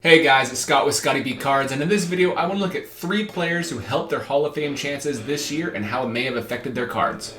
Hey guys, it's Scott with Scottie Beat Cards, and in this video I want to look at 3 players who helped their Hall of Fame chances this year and how it may have affected their cards.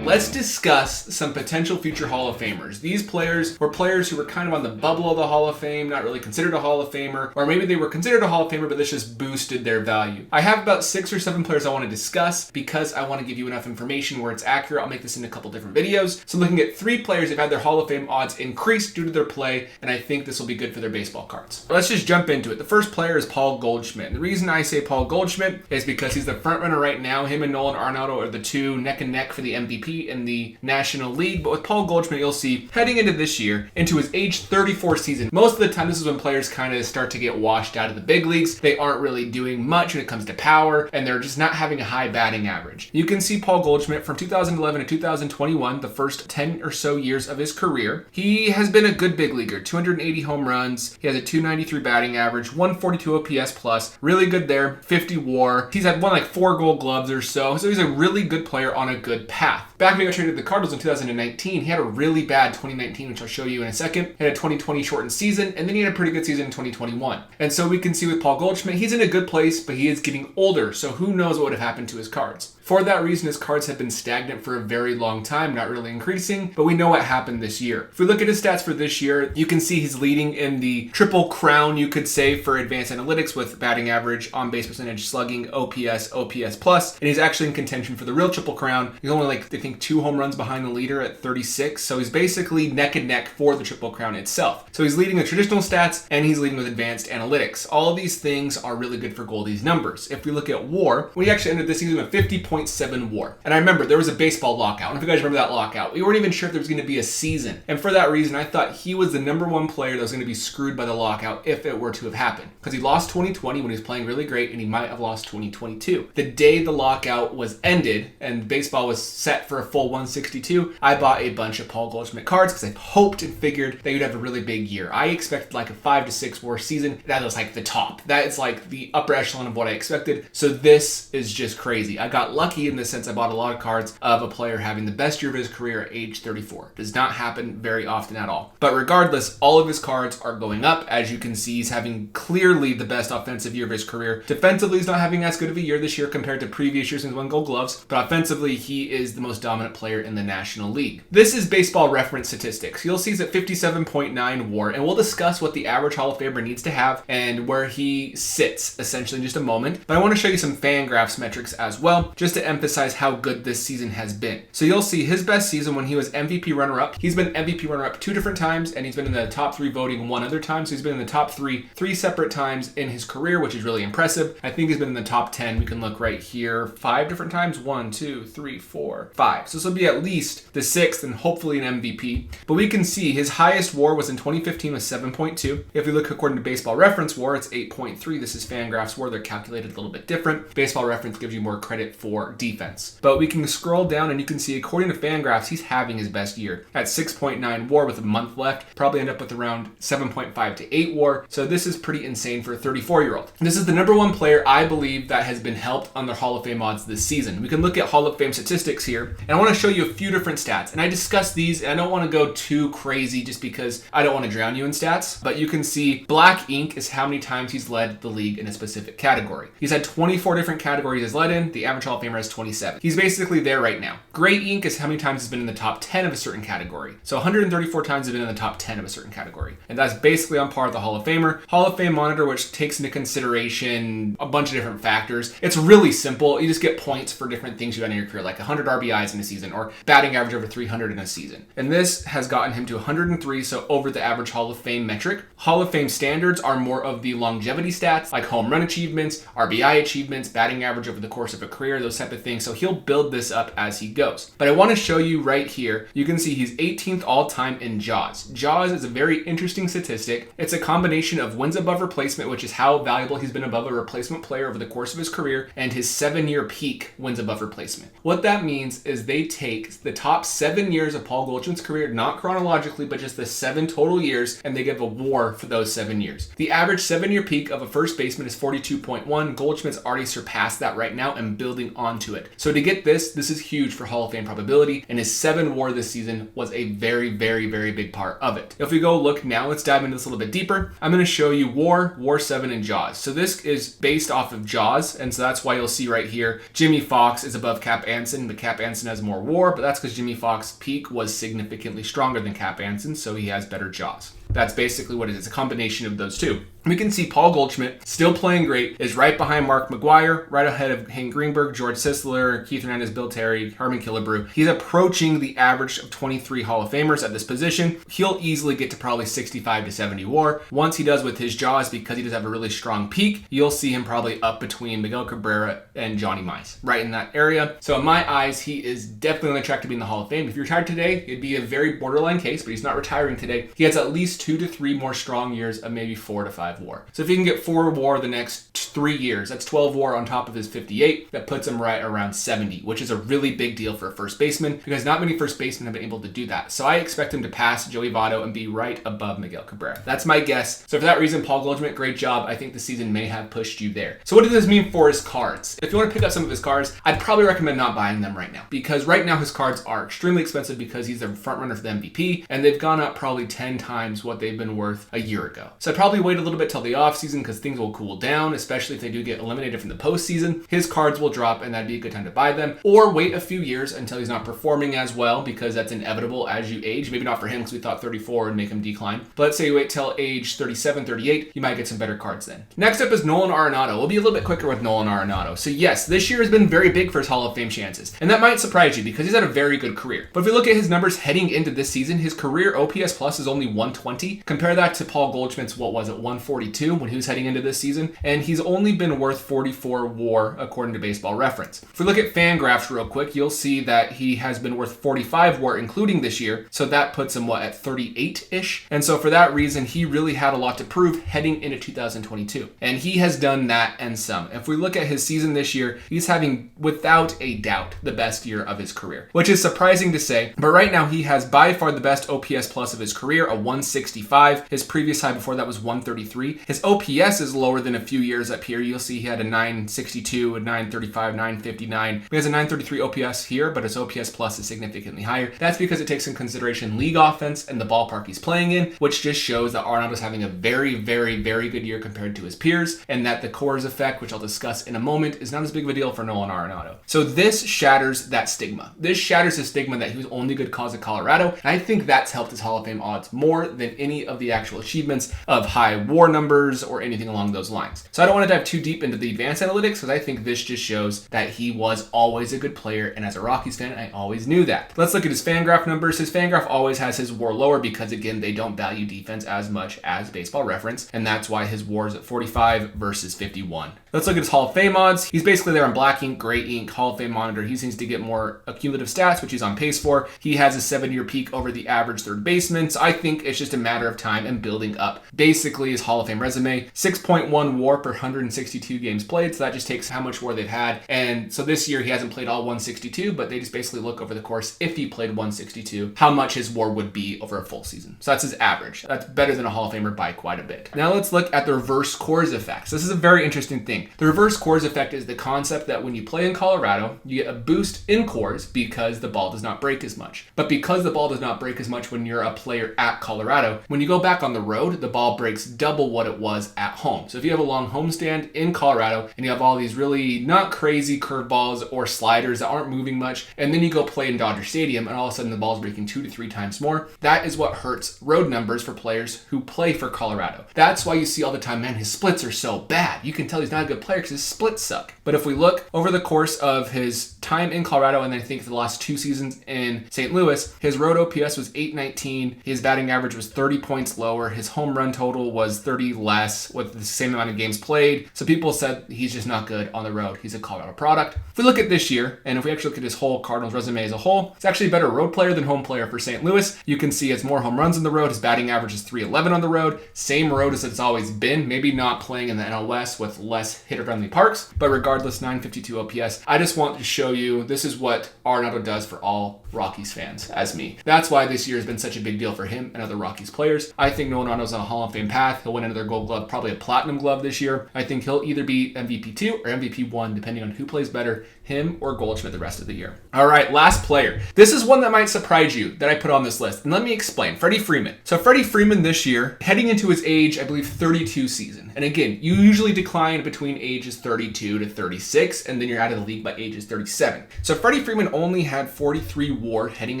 Let's discuss some potential future Hall of Famers. These players were players who were kind of on the bubble of the Hall of Fame, not really considered a Hall of Famer, or maybe they were considered a Hall of Famer, but this just boosted their value. I have about 6 or 7 players I want to discuss because I want to give you enough information where it's accurate. I'll make this in a couple different videos. So looking at 3 players who've had their Hall of Fame odds increased due to their play, and I think this will be good for their baseball cards. Let's just jump into it. The first player is Paul Goldschmidt. The reason I say Paul Goldschmidt is because he's the front runner right now. Him and Nolan Arenado are the 2 neck and neck for the MVP in the National League. But with Paul Goldschmidt, you'll see heading into this year, into his age 34 season, most of the time this is when players kind of start to get washed out of the big leagues. They aren't really doing much when it comes to power, and they're just not having a high batting average. You can see Paul Goldschmidt from 2011 to 2021, the first 10 or so years of his career. He has been a good big leaguer, 280 home runs. He has a 293 batting average, 142 OPS plus, really good there, 50 WAR. He's had won like 4 Gold Gloves or so he's a really good player on a good path. Back when he got traded to the Cardinals in 2019, he had a really bad 2019, which I'll show you in a second. He had a 2020 shortened season, and then he had a pretty good season in 2021. And so we can see with Paul Goldschmidt, he's in a good place, but he is getting older, so who knows what would have happened to his cards. For that reason, his cards have been stagnant for a very long time, not really increasing, but we know what happened this year. If we look at his stats for this year, you can see he's leading in the triple crown, you could say, for advanced analytics with batting average, on-base percentage, slugging, OPS, OPS plus, and he's actually in contention for the real triple crown. He's only I think 2 home runs behind the leader at 36, so he's basically neck and neck for the triple crown itself. So he's leading the traditional stats, and he's leading with advanced analytics. All of these things are really good for Goldie's numbers. If we look at WAR, we actually ended this season with 50.7 WAR. And I remember there was a baseball lockout. And if you guys remember that lockout, we weren't even sure if there was going to be a season. And for that reason, I thought he was the #1 player that was going to be screwed by the lockout if it were to have happened. Because he lost 2020 when he was playing really great, and he might have lost 2022. The day the lockout was ended and baseball was set for a full 162, I bought a bunch of Paul Goldschmidt cards because I hoped and figured that he'd have a really big year. I expected like a 5 to 6 WAR season. That was like the top. That is like the upper echelon of what I expected. So this is just crazy. I got lucky in the sense I bought a lot of cards of a player having the best year of his career at age 34. Does not happen very often at all. But regardless, all of his cards are going up. As you can see, he's having clearly the best offensive year of his career. Defensively, he's not having as good of a year this year compared to previous years when he's won Gold Gloves. But offensively, he is the most dominant player in the National League. This is baseball reference statistics. You'll see he's at 57.9 WAR, and we'll discuss what the average Hall of Famer needs to have and where he sits essentially in just a moment. But I want to show you some FanGraphs metrics as well, just to emphasize how good this season has been. So you'll see his best season when he was MVP runner-up. He's been MVP runner-up 2 different times, and he's been in the top 3 voting 1 other time. So he's been in the top 3 separate times in his career, which is really impressive. I think he's been in the top 10. We can look right here, 5 different times. 1, 2, 3, 4, 5. So this will be at least the 6th and hopefully an MVP. But we can see his highest WAR was in 2015 with 7.2. If we look according to Baseball Reference WAR, it's 8.3. This is FanGraphs WAR. They're calculated a little bit different. Baseball Reference gives you more credit for defense. But we can scroll down and you can see according to FanGraphs, he's having his best year at 6.9 WAR with a month left. Probably end up with around 7.5 to 8 WAR. So this is pretty insane for a 34-year-old. This is the #1 player I believe that has been helped on their Hall of Fame odds this season. We can look at Hall of Fame statistics here, and I want to show you a few different stats. And I discussed these, and I don't want to go too crazy just because I don't want to drown you in stats. But you can see black ink is how many times he's led the league in a specific category. He's had 24 different categories he's led in. The average Hall of Famer has 27. He's basically there right now. Gray ink is how many times he's been in the top 10 of a certain category. So 134 times he's been in the top 10 of a certain category. And that's basically on par with the Hall of Famer. Hall of Fame Monitor, which takes into consideration a bunch of different factors. It's really simple. You just get points for different things you've done in your career, like 100 RBIs in a season or batting average over 300 in a season. And this has gotten him to 103, so over the average Hall of Fame metric. Hall of Fame standards are more of the longevity stats, like home run achievements, RBI achievements, batting average over the course of a career, those type of things. So he'll build this up as he goes. But I want to show you right here, you can see he's 18th all-time in JAWS. JAWS is a very interesting statistic. It's a combination of wins above replacement, which is how valuable he's been above a replacement player over the course of his career, and his 7-year peak wins above replacement. What that means is they take the top 7 years of Paul Goldschmidt's career, not chronologically, but just the 7 total years, and they give a WAR for those 7 years. The average 7-year peak of a first baseman is 42.1. Goldschmidt's already surpassed that right now and building on onto it. So to get this is huge for Hall of Fame probability, and his 7 WAR this season was a very, very, very big part of it. If we go look now, let's dive into this a little bit deeper. I'm going to show you WAR 7, and Jaws. So this is based off of Jaws, and so that's why you'll see right here, Jimmy Fox is above Cap Anson, but Cap Anson has more WAR, but that's because Jimmy Fox's peak was significantly stronger than Cap Anson, so he has better Jaws. That's basically what it is, a combination of those two. We can see Paul Goldschmidt, still playing great, is right behind Mark McGwire, right ahead of Hank Greenberg, George Sisler, Keith Hernandez, Bill Terry, Herman Killebrew. He's approaching the average of 23 Hall of Famers at this position. He'll easily get to probably 65 to 70 WAR. Once he does with his Jaws, because he does have a really strong peak, you'll see him probably up between Miguel Cabrera and Johnny Mize, right in that area. So in my eyes, he is definitely on the track to be in the Hall of Fame. If he retired today, it'd be a very borderline case, but he's not retiring today. He has at least 2 to 3 more strong years of maybe 4 to 5 WAR. So if he can get 4 WAR the next 3 years, that's 12 WAR on top of his 58. That puts him right around 70, which is a really big deal for a first baseman because not many first basemen have been able to do that. So I expect him to pass Joey Votto and be right above Miguel Cabrera. That's my guess. So for that reason, Paul Goldschmidt, great job. I think the season may have pushed you there. So what does this mean for his cards? If you want to pick up some of his cards, I'd probably recommend not buying them right now because right now his cards are extremely expensive because he's the front runner for the MVP and they've gone up probably 10 times what they've been worth a year ago. So I'd probably wait a little bit till the offseason because things will cool down, especially if they do get eliminated from the postseason. His cards will drop and that'd be a good time to buy them, or wait a few years until he's not performing as well because that's inevitable as you age. Maybe not for him because we thought 34 would make him decline, but let's say you wait till age 37, 38, you might get some better cards then. Next up is Nolan Arenado. We'll be a little bit quicker with Nolan Arenado. So yes, this year has been very big for his Hall of Fame chances, and that might surprise you because he's had a very good career. But if we look at his numbers heading into this season, his career OPS plus is only 120. Compare that to Paul Goldschmidt's, what was it, 142 when he was heading into this season, and he's only been worth 44 WAR according to Baseball Reference. If we look at FanGraphs real quick, you'll see that he has been worth 45 WAR including this year, so that puts him at 38-ish, and so for that reason he really had a lot to prove heading into 2022, and he has done that and some. If we look at his season this year, he's having without a doubt the best year of his career, which is surprising to say, but right now he has by far the best OPS plus of his career, a 165. His previous high before that was 133. His OPS is lower than a few years up here. You'll see he had a 962, a 935, 959. He has a 933 OPS here, but his OPS plus is significantly higher. That's because it takes in consideration league offense and the ballpark he's playing in, which just shows that Arenado's having a very, very, very good year compared to his peers, and that the COORS effect, which I'll discuss in a moment, is not as big of a deal for Nolan Arenado. So this shatters that stigma. This shatters the stigma that he was only good cause of Colorado, and I think that's helped his Hall of Fame odds more than any of the actual achievements of high WAR numbers or anything along those lines. So I don't want to dive too deep into the advanced analytics because I think this just shows that he was always a good player, and as a Rockies fan, I always knew that. Let's look at his FanGraph numbers. His FanGraph always has his WAR lower because, again, they don't value defense as much as Baseball Reference, and that's why his WAR is at 45 versus 51. Let's look at his Hall of Fame odds. He's basically there on black ink, gray ink, Hall of Fame monitor. He seems to get more accumulative stats, which he's on pace for. He has a 7-year peak over the average third baseman, so I think it's just a matter of time and building up. Basically, his Hall of Fame resume, 6.1 WAR per 162 games played, so that just takes how much WAR they've had. And so this year he hasn't played all 162, but they just basically look over the course, if he played 162, how much his WAR would be over a full season. So that's his average. That's better than a Hall of Famer by quite a bit. Now let's look at the reverse COORS effect. So this is a very interesting thing. The reverse COORS effect is the concept that when you play in Colorado, you get a boost in COORS because the ball does not break as much. But because the ball does not break as much when you're a player at Colorado, when you go back on the road, the ball breaks double what it was at home. So if you have a long homestand in Colorado and you have all these really not crazy curveballs or sliders that aren't moving much, and then you go play in Dodger Stadium and all of a sudden the ball's breaking 2 to 3 times more, that is what hurts road numbers for players who play for Colorado. That's why you see all the time, man, his splits are so bad. You can tell he's not a good player because his splits suck. But if we look over the course of his time in Colorado and then I think the last 2 seasons in St. Louis, his road OPS was 819. His batting average was 30 points lower. His home run total was 30 less with the same amount of games played. So people said he's just not good on the road. He's a Colorado product. If we look at this year, and if we actually look at his whole Cardinals resume as a whole, it's actually a better road player than home player for St. Louis. You can see he has more home runs on the road. His batting average is 311 on the road. Same road as it's always been. Maybe not playing in the NL West with less hitter-friendly parks, but regardless, 952 OPS. I just want to show you this is what Arenado does for all Rockies fans, as me. That's why this year has been such a big deal for him and other Rockies players. I think Nolan Arenado's on a Hall of Fame path. He'll win another gold glove, probably a platinum glove this year. I think he'll either be MVP 2 or MVP 1, depending on who plays better, him or Goldschmidt the rest of the year. All right, last player. This is one that might surprise you that I put on this list. And let me explain. Freddie Freeman. So Freddie Freeman this year, heading into his age, I believe 32 season. And again, you usually decline between ages 32 to 36, and then you're out of the league by ages 37. So Freddie Freeman only had 43 WAR heading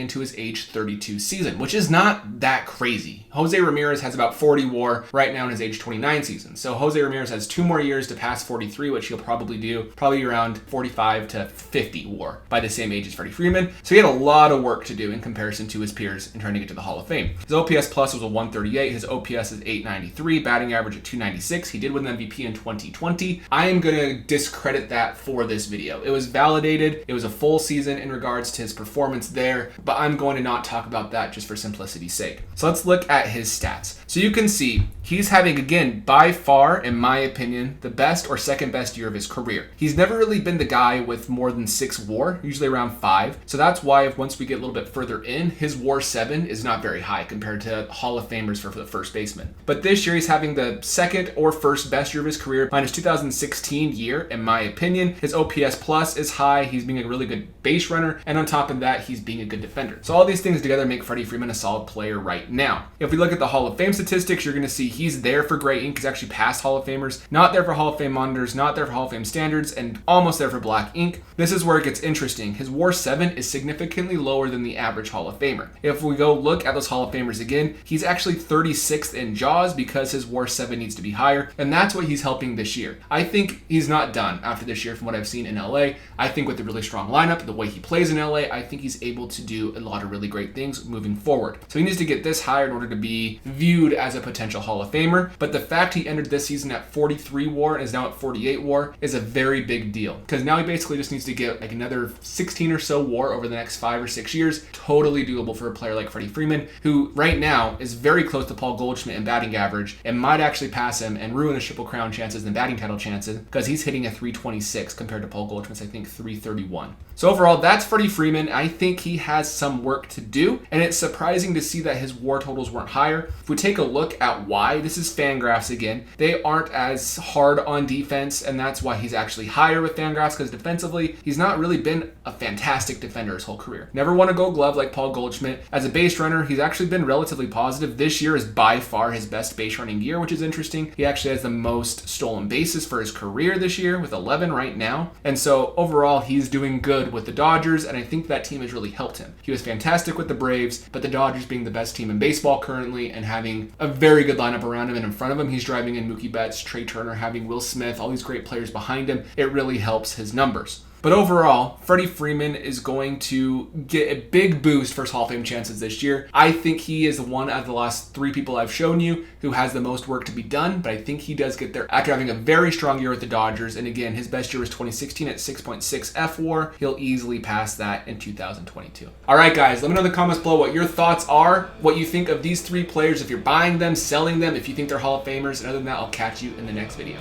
into his age 32 season, which is not that crazy. Jose Ramirez has about 40 WAR right now in his age 29 season. So Jose Ramirez has 2 more years to pass 43, which he'll probably do, probably around 45 to 50 WAR by the same age as Freddie Freeman. So he had a lot of work to do in comparison to his peers in trying to get to the Hall of Fame. His OPS plus was a 138. His OPS is 893, batting average at 296. He did win the MVP in 2020. I am going to discredit that for this video. It was validated. It was a full season in regards to his performance there, but I'm going to not talk about that just for simplicity's sake. So let's look at his stats. So you can see he's having, again, by far, in my opinion, the best or second best year of his career. He's never really been the guy with more than 6 WAR, usually around 5. So that's why once we get a little bit further in, his WAR 7 is not very high compared to Hall of Famers for the first baseman. But this year he's having the second or first best year of his career, minus 2016 year, in my opinion. His OPS plus is high. He's being a really good base runner. And on top of that, he's being a good defender. So all these things together make Freddie Freeman a solid player right now. If we look at the Hall of Fame statistics, you're going to see he's there for gray ink. He's actually past Hall of Famers, not there for Hall of Fame monitors, not there for Hall of Fame standards, and almost there for black ink. This is where it gets interesting. His WAR 7 is significantly lower than the average Hall of Famer. If we go look at those Hall of Famers again, he's actually 36th in JAWS because his WAR 7 needs to be higher, and that's what he's helping this year. I think he's not done after this year from what I've seen in LA. I think with the really strong lineup, the way he plays in LA, I think he's able to do a lot of really great things moving forward. So he needs to get this higher in order to be viewed as a potential Hall of Famer, but the fact he entered this season at 43 WAR and is now at 48 WAR is a very big deal, because now he basically just needs to get like another 16 or so WAR over the next 5 or 6 years. Totally doable for a player like Freddie Freeman, who right now is very close to Paul Goldschmidt in batting average and might actually pass him and ruin his Triple Crown chances and batting title chances, because he's hitting a 326 compared to Paul Goldschmidt's, I think, 331. So overall, that's Freddie Freeman. I think he has some work to do, and it's surprising to see that his WAR totals weren't higher. If we take a look at why, this is FanGraphs again. They aren't as hard on defense, and that's why he's actually higher with FanGraphs, because defensively, he's not really been a fantastic defender his whole career. Never won a Gold Glove like Paul Goldschmidt. As a base runner, he's actually been relatively positive. This year is by far his best base running year, which is interesting. He actually has the most stolen bases for his career this year with 11 right now. And so overall, he's doing good with the Dodgers, and I think that team has really helped him. He was fantastic with the Braves, but the Dodgers being the best team in baseball currently and having a very good lineup around him and in front of him, he's driving in Mookie Betts, Trey Turner, having Will Smith, all these great players behind him. It really helps his numbers. But overall, Freddie Freeman is going to get a big boost for his Hall of Fame chances this year. I think he is the one out of the last 3 people I've shown you who has the most work to be done, but I think he does get there after having a very strong year with the Dodgers. And again, his best year was 2016 at 6.6 F-WAR. He'll easily pass that in 2022. All right, guys, let me know in the comments below what your thoughts are, what you think of these 3 players, if you're buying them, selling them, if you think they're Hall of Famers. And other than that, I'll catch you in the next video.